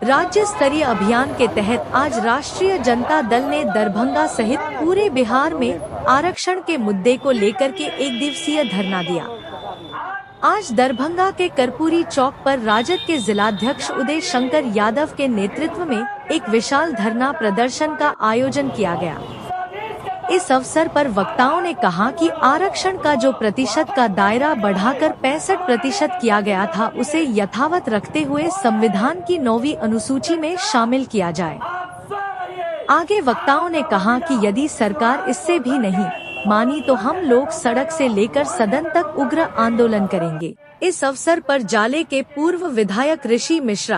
राज्य स्तरीय अभियान के तहत आज राष्ट्रीय जनता दल ने दरभंगा सहित पूरे बिहार में आरक्षण के मुद्दे को लेकर के एक दिवसीय धरना दिया। आज दरभंगा के कर्पूरी चौक पर राजद के जिलाध्यक्ष उदय शंकर यादव के नेतृत्व में एक विशाल धरना प्रदर्शन का आयोजन किया गया। इस अवसर पर वक्ताओं ने कहा कि आरक्षण का जो प्रतिशत का दायरा बढ़ाकर 65% किया गया था, उसे यथावत रखते हुए संविधान की 9वीं अनुसूची में शामिल किया जाए। आगे वक्ताओं ने कहा कि यदि सरकार इससे भी नहीं मानी तो हम लोग सड़क से लेकर सदन तक उग्र आंदोलन करेंगे। इस अवसर पर जाले के पूर्व विधायक ऋषि मिश्रा,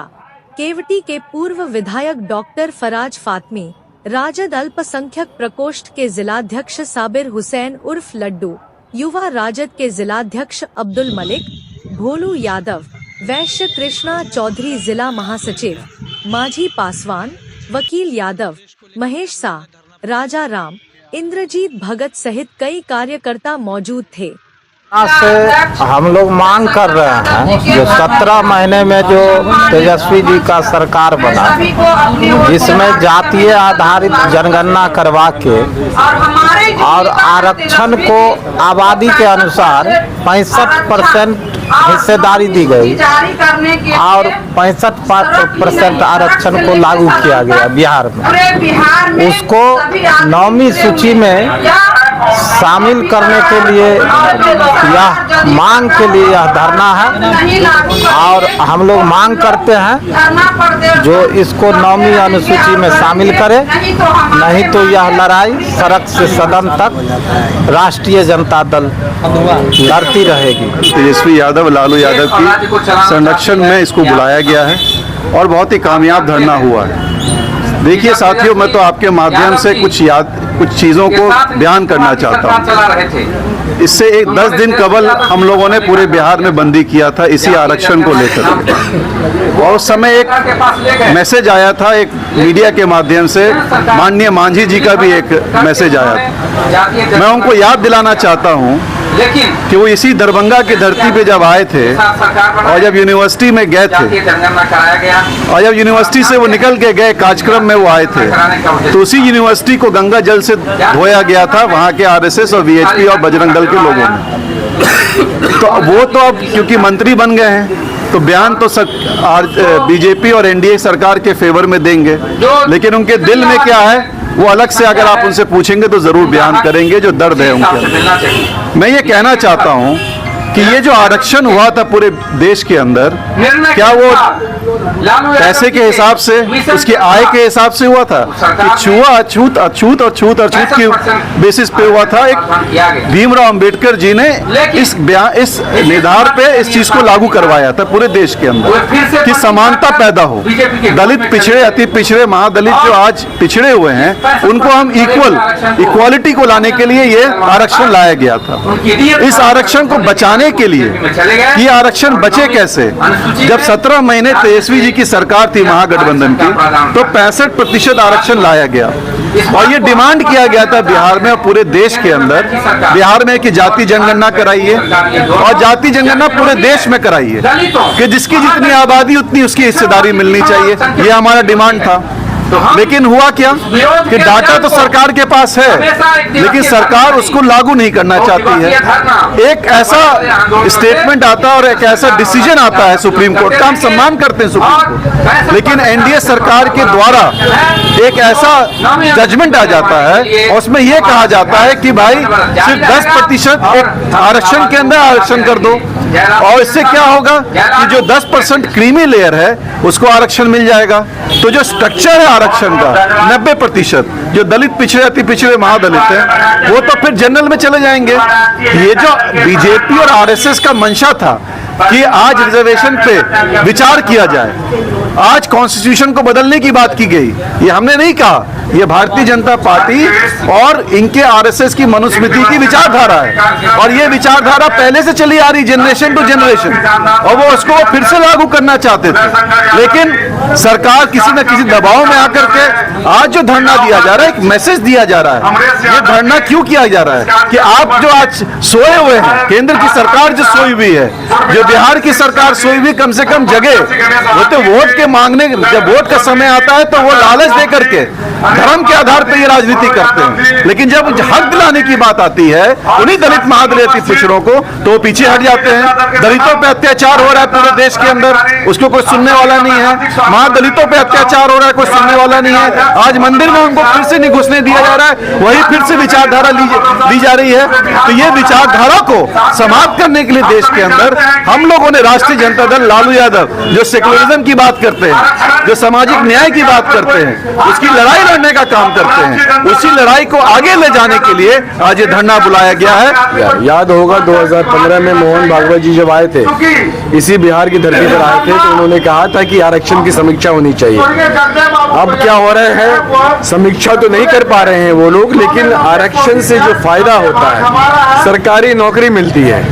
केवटी के पूर्व विधायक डॉक्टर फराज फातमी, राजद अल्पसंख्यक प्रकोष्ठ के जिलाध्यक्ष साबिर हुसैन उर्फ लड्डू, युवा राजद के जिलाध्यक्ष अब्दुल मलिक, भोलू यादव, वैश्य कृष्णा चौधरी जिला महासचिव, माझी पासवान, वकील यादव, महेश शाह, राजा राम, इंद्रजीत भगत सहित कई कार्यकर्ता मौजूद थे। से हम लोग मांग कर रहे हैं जो 17 महीने में जो तेजस्वी जी का सरकार बना, जिसमें जातीय आधारित जनगणना करवा के और आरक्षण को आबादी के अनुसार 65% हिस्सेदारी दी गई और 65% आरक्षण को लागू किया गया बिहार में, उसको 9वीं सूची में शामिल करने के लिए यह मांग के लिए यह धरना है। और हम लोग मांग करते हैं जो इसको 9वीं अनुसूची में शामिल करे, नहीं तो यह लड़ाई सड़क से सदन तक राष्ट्रीय जनता दल लड़ती रहेगी। तेजस्वी यादव, लालू यादव की संरक्षण में इसको बुलाया गया है और बहुत ही कामयाब धरना हुआ है। देखिए साथियों, मैं तो आपके माध्यम से कुछ चीज़ों को बयान करना चाहता हूँ। इससे 10 दिन कबल हम लोगों ने पूरे बिहार में बंदी किया था इसी आरक्षण को लेकर, और उस समय एक मैसेज आया था एक मीडिया के माध्यम से, माननीय मांझी जी का भी एक मैसेज आया था। मैं उनको याद दिलाना चाहता हूँ कि वो इसी दरभंगा की धरती पे जब आए थे और जब यूनिवर्सिटी में गए थे और जब यूनिवर्सिटी से वो निकल के गए कार्यक्रम में वो आए थे, तो उसी यूनिवर्सिटी को गंगा जल से धोया गया था वहाँ के आरएसएस और वीएचपी और बजरंग दल के लोगों ने। तो वो तो अब क्योंकि मंत्री बन गए हैं तो बयान तो बीजेपी और एनडीए सरकार के फेवर में देंगे, लेकिन उनके दिल में क्या है वो अलग से अगर आप उनसे पूछेंगे तो जरूर बयान करेंगे जो दर्द है उनके। मैं ये कहना चाहता हूँ कि ये जो आरक्षण हुआ था पूरे देश के अंदर, क्या वो पैसे के हिसाब से, उसकी आय के हिसाब से हुआ था कि छूत अछूत की बेसिस पे हुआ था? एक भीमराव अंबेडकर जी ने इस निर्धार पे इस चीज को लागू करवाया था पूरे देश के अंदर कि समानता पैदा हो। दलित पिछड़े, अति पिछड़े, महादलित जो आज पिछड़े हुए हैं उनको हम इक्वालिटी को लाने के लिए ये आरक्षण लाया गया था। इस आरक्षण को बचाने के लिए, ये आरक्षण बचे कैसे? जब 17 महीने तेजस्वी जी की सरकार थी महागठबंधन की, तो 65% आरक्षण लाया गया और ये डिमांड किया गया था बिहार में और पूरे देश के अंदर, बिहार में कि जाति जनगणना कराइए और जाति जनगणना पूरे देश में कराइए कि जिसकी जितनी आबादी उतनी उसकी हिस्सेदारी मिलनी चाहिए। ये हमारा डिमांड था। लेकिन हुआ क्या कि डाटा तो सरकार के पास है, लेकिन सरकार उसको लागू नहीं करना चाहती है। एक ऐसा स्टेटमेंट आता है और एक ऐसा डिसीजन आता है सुप्रीम कोर्ट का, हम सम्मान करते हैं सुप्रीम कोर्ट, लेकिन एनडीए सरकार के द्वारा एक ऐसा जजमेंट आ जाता है और उसमें यह कहा जाता है कि भाई सिर्फ 10% आरक्षण के अंदर आरक्षण कर दो, और इससे क्या होगा कि जो 10% क्रीमी लेयर है उसको आरक्षण मिल जाएगा। तो जो स्ट्रक्चर है आरक्षण का 90% जो दलित पिछड़े, अति पिछड़े, महादलित है, वो तो फिर जनरल में चले जाएंगे। ये जो बीजेपी और आरएसएस का मंशा था कि आज रिजर्वेशन पे विचार किया जाए, आज कॉन्स्टिट्यूशन को बदलने की बात की गई, ये हमने नहीं कहा, ये भारतीय जनता पार्टी और इनके आरएसएस की मनुस्मृति की विचारधारा है और ये विचारधारा पहले से चली आ रही जनरेशन टू जनरेशन, और वो उसको फिर से लागू करना चाहते थे। लेकिन सरकार किसी न किसी दबाव में आकर के आज जो धरना दिया जा रहा है, एक मैसेज दिया जा रहा है। ये धरना क्यों किया जा रहा है कि आप जो आज सोए हुए हैं, केंद्र की सरकार जो सोई हुई है, जो बिहार की सरकार सोई हुई कम से कम जगह, वो तो वोट के ये मांगने, जब वोट का समय आता है तो वो लालच दे करके धर्म के आधार पर ये राजनीति करते हैं, लेकिन जब हक दिलाने की बात आती है उन्हीं दलित महादलित पिछड़ों को, तो वो पीछे हट जाते हैं। दलितों पे अत्याचार हो रहा है पूरे देश के अंदर, उसको कोई सुनने वाला नहीं है। महादलितों पे अत्याचार हो रहा है, कोई सुनने वाला नहीं है। आज मंदिर में उनको फिर से नहीं घुसने दिया जा रहा है, वही फिर से विचारधारा ली जा रही है। तो ये विचारधारा को समाप्त करने के लिए देश के अंदर हम लोगों ने राष्ट्रीय जनता दल लालू यादव, जो सेकुलरिज्म की बात करते हैं, जो सामाजिक न्याय की बात करते हैं, उसकी लड़ाई लड़ने का काम करते हैं, उसी लड़ाई को आगे ले जाने के लिए आज ये धरना बुलाया गया है। याद होगा 2015 में मोहन भागवत जी जब आए थे, इसी बिहार की धरती पर आए थे, तो उन्होंने कहा था कि आरक्षण की समीक्षा होनी चाहिए। अब क्या हो रहा है, समीक्षा तो नहीं कर पा रहे हैं वो लोग, लेकिन आरक्षण से जो फायदा होता है, सरकारी नौकरी मिलती है,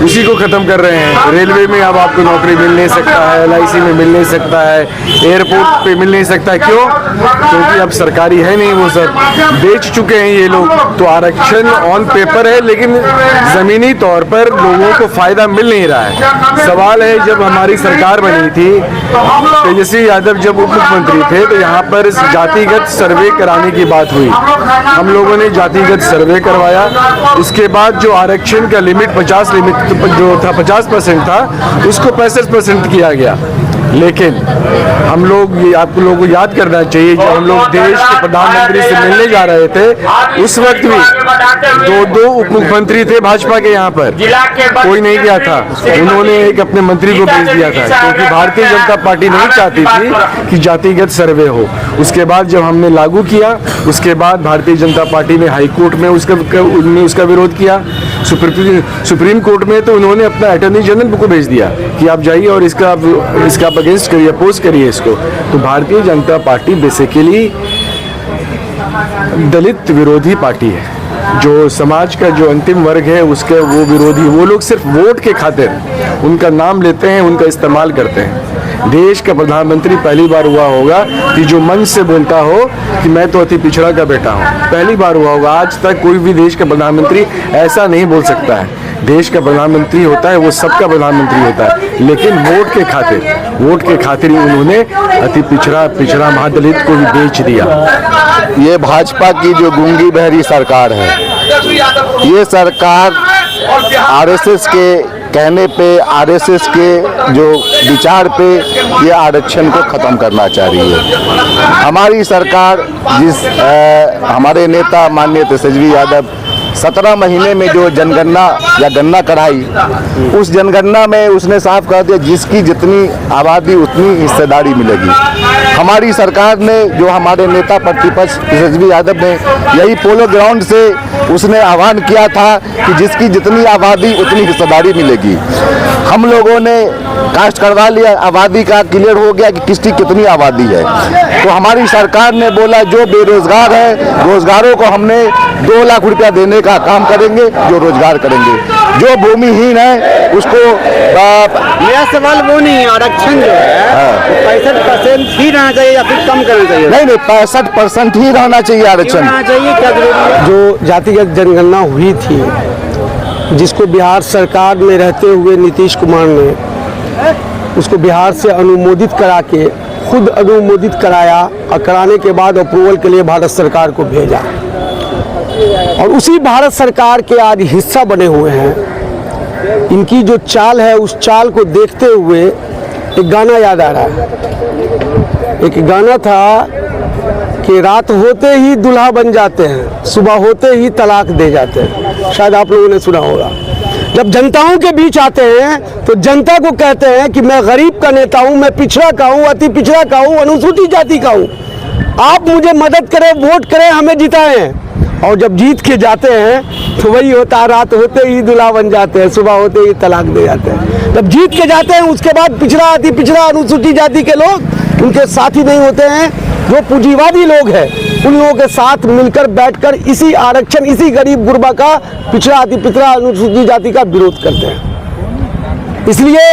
उसी को खत्म कर रहे हैं। रेलवे में अब आपको नौकरी मिल नहीं सकता है, LIC में मिल नहीं सकता है, एयरपोर्ट पे मिल नहीं सकता है। क्यों? क्योंकि अब सरकारी है नहीं, वो सब बेच चुके हैं ये लोग। तो आरक्षण ऑन पेपर है, लेकिन जमीनी तौर पर लोगों को फायदा मिल नहीं रहा है। सवाल है, जब हमारी सरकार बनी थी, तेजस्वी यादव जब उप मुख्यमंत्री थे, तो यहाँ पर जातिगत सर्वे कराने की बात हुई। हम लोगों ने जातिगत सर्वे करवाया। उसके बाद जो आरक्षण का लिमिट 50 जो था 50% था, उसको 65% किया गया। लेकिन हम लोग, ये आप लोगों को याद करना चाहिए, जब हम लोग देश के प्रधानमंत्री से मिलने जा रहे थे, उस वक्त भी दो उप मुख्यमंत्री थे भाजपा के, यहाँ पर कोई नहीं गया था। उन्होंने एक अपने मंत्री को भेज दिया था, क्योंकि भारतीय जनता पार्टी नहीं चाहती थी कि जातिगत सर्वे हो। उसके बाद जब हमने लागू किया, उसके बाद भारतीय जनता पार्टी ने हाई कोर्ट में उसका विरोध किया, सुप्रीम कोर्ट में, तो उन्होंने अपना अटॉर्नी जनरल को भेज दिया कि आप जाइए और इसका आप अगेंस्ट करिए, अपोज करिए इसको। तो भारतीय जनता पार्टी बेसिकली दलित विरोधी पार्टी है। जो समाज का जो अंतिम वर्ग है उसके वो विरोधी, वो लोग सिर्फ वोट के खातिर उनका नाम लेते हैं, उनका इस्तेमाल करते हैं। देश का प्रधानमंत्री पहली बार हुआ होगा कि जो मन से बोलता हो कि मैं तो अति पिछड़ा का बेटा हूँ, पहली बार हुआ होगा। आज तक कोई भी देश का प्रधानमंत्री ऐसा नहीं बोल सकता है। देश का प्रधानमंत्री होता है वो सबका प्रधानमंत्री होता है, लेकिन वोट के खातिर ही उन्होंने अति पिछड़ा महादलित को भी बेच दिया। ये भाजपा की जो गूंगी बहरी सरकार है, ये सरकार आरएसएस के कहने पे, आरएसएस के जो विचार पे ये आरक्षण को ख़त्म करना चाह रही है। हमारी सरकार हमारे नेता माननीय तेजस्वी यादव 17 महीने में जो जनगणना या गणना कराई, उस जनगणना में उसने साफ कह दिया जिसकी जितनी आबादी उतनी हिस्सेदारी मिलेगी। हमारी सरकार ने, जो हमारे नेता प्रतिपक्ष तेजस्वी यादव ने यही पोलो ग्राउंड से उसने आह्वान किया था कि जिसकी जितनी आबादी उतनी हिस्सेदारी मिलेगी। हम लोगों ने कास्ट करवा लिया, आबादी का क्लियर हो गया कि किसकी कितनी आबादी है। तो हमारी सरकार ने बोला जो बेरोजगार है, रोजगारों को हमने 2 लाख रुपया देने का काम करेंगे, जो रोजगार करेंगे। जो भूमिहीन है उसको मेरा सवाल वो नहीं, आरक्षण जो है 65% ही रहना चाहिए या फिर कम करना चाहिए? नहीं, 65% ही रहना चाहिए आरक्षण। रहना चाहिए, क्या जरूरी है? जो जातिगत जनगणना हुई थी, जिसको बिहार सरकार में रहते हुए नीतीश कुमार ने उसको बिहार से अनुमोदित करा के, खुद अनुमोदित कराया और कराने के बाद अप्रूवल के लिए भारत सरकार को भेजा, और उसी भारत सरकार के आज हिस्सा बने हुए हैं। इनकी जो चाल है, उस चाल को देखते हुए एक गाना याद आ रहा है। एक गाना था कि रात होते ही दूल्हा बन जाते हैं, सुबह होते ही तलाक दे जाते हैं। शायद आप लोगों ने सुना होगा। जब जनताओं के बीच आते हैं तो जनता को कहते हैं कि मैं गरीब का नेता हूं, मैं पिछड़ा का हूं, अति पिछड़ा का हूं, अनुसूचित जाति का हूं, आप मुझे मदद करें, वोट करें, हमें जिताएं। और जब जीत के जाते हैं तो वही होता है, रात होते ही दूल्हा बन जाते हैं, सुबह होते ही तलाक दे जाते हैं। जब जीत के जाते हैं उसके बाद पिछड़ा, अति पिछड़ा, अनुसूचित जाति के लोग उनके साथी नहीं होते हैं। जो पूंजीवादी लोग हैं उन लोगों के साथ मिलकर बैठकर इसी आरक्षण, इसी गरीब गुरबा का, पिछड़ा, अति पिछड़ा, अनुसूचित जाति का विरोध करते हैं। इसलिए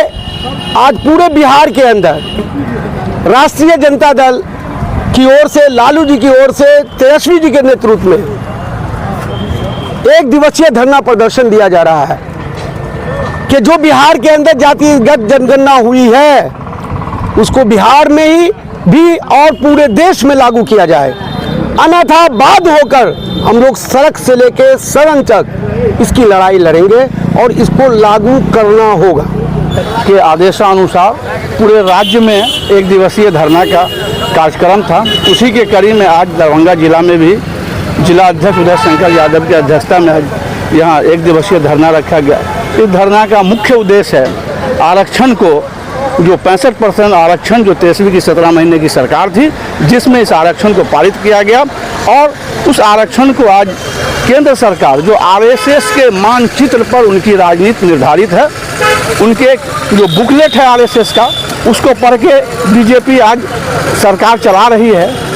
आज पूरे बिहार के अंदर राष्ट्रीय जनता दल की ओर से, लालू जी की ओर से, तेजस्वी जी के नेतृत्व में 1 दिवसीय धरना प्रदर्शन दिया जा रहा है कि जो बिहार के अंदर जातिगत जनगणना हुई है उसको बिहार में ही भी और पूरे देश में लागू किया जाए, अन्यथा बाध्य होकर हम लोग सड़क से लेकर सदन तक इसकी लड़ाई लड़ेंगे और इसको लागू करना होगा। के आदेशानुसार पूरे राज्य में एक दिवसीय धरना का कार्यक्रम था। उसी के कड़ी में आज दरभंगा जिला में भी जिला अध्यक्ष उदय शंकर यादव की अध्यक्षता में यहाँ एक दिवसीय धरना रखा गया। इस धरना का मुख्य उद्देश्य है आरक्षण को, जो 65% आरक्षण जो 23वीं की 17 महीने की सरकार थी, जिसमें इस आरक्षण को पारित किया गया और उस आरक्षण को आज केंद्र सरकार, जो आरएसएस के मानचित्र पर उनकी राजनीति निर्धारित है, उनके जो बुकलेट है आरएसएस का, उसको पढ़ के बीजेपी आज सरकार चला रही है।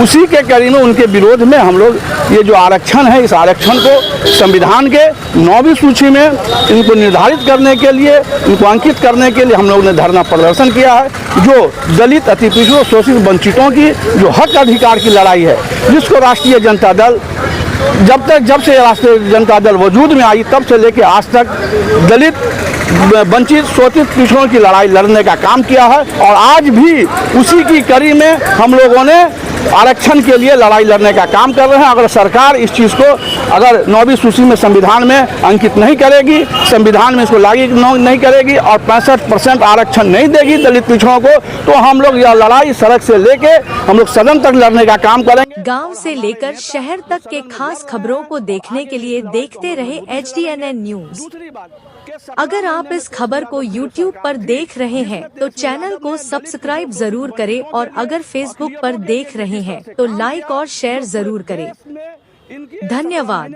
उसी के कड़ी में उनके विरोध में हम लोग ये जो आरक्षण है, इस आरक्षण को संविधान के 9वीं सूची में इनको निर्धारित करने के लिए, इनको अंकित करने के लिए हम लोग ने धरना प्रदर्शन किया है। जो दलित, अति पिछड़ों, शोषित, वंचितों की जो हक अधिकार की लड़ाई है, जिसको राष्ट्रीय जनता दल जब से राष्ट्रीय जनता दल वजूद में आई तब से लेकर आज तक दलित, वंचित, शोषित, पिछड़ों की लड़ाई लड़ने का काम किया है और आज भी उसी की कड़ी में हम लोगों ने आरक्षण के लिए लड़ाई लड़ने का काम कर रहे हैं। अगर सरकार इस चीज़ को अगर 9वीं सूची में संविधान में अंकित नहीं करेगी, संविधान में इसको लागू नहीं करेगी और 65% आरक्षण नहीं देगी दलित पिछड़ों को, तो हम लोग यह लड़ाई सड़क से लेके हम लोग सदन तक लड़ने का काम करेंगे। गांव से लेकर शहर तक के खास खबरों को देखने के लिए देखते रहे HDNN न्यूज। अगर आप इस खबर को YouTube पर देख रहे हैं तो चैनल को सब्सक्राइब जरूर करें और अगर Facebook पर देख रहे हैं तो लाइक और शेयर जरूर करें। धन्यवाद।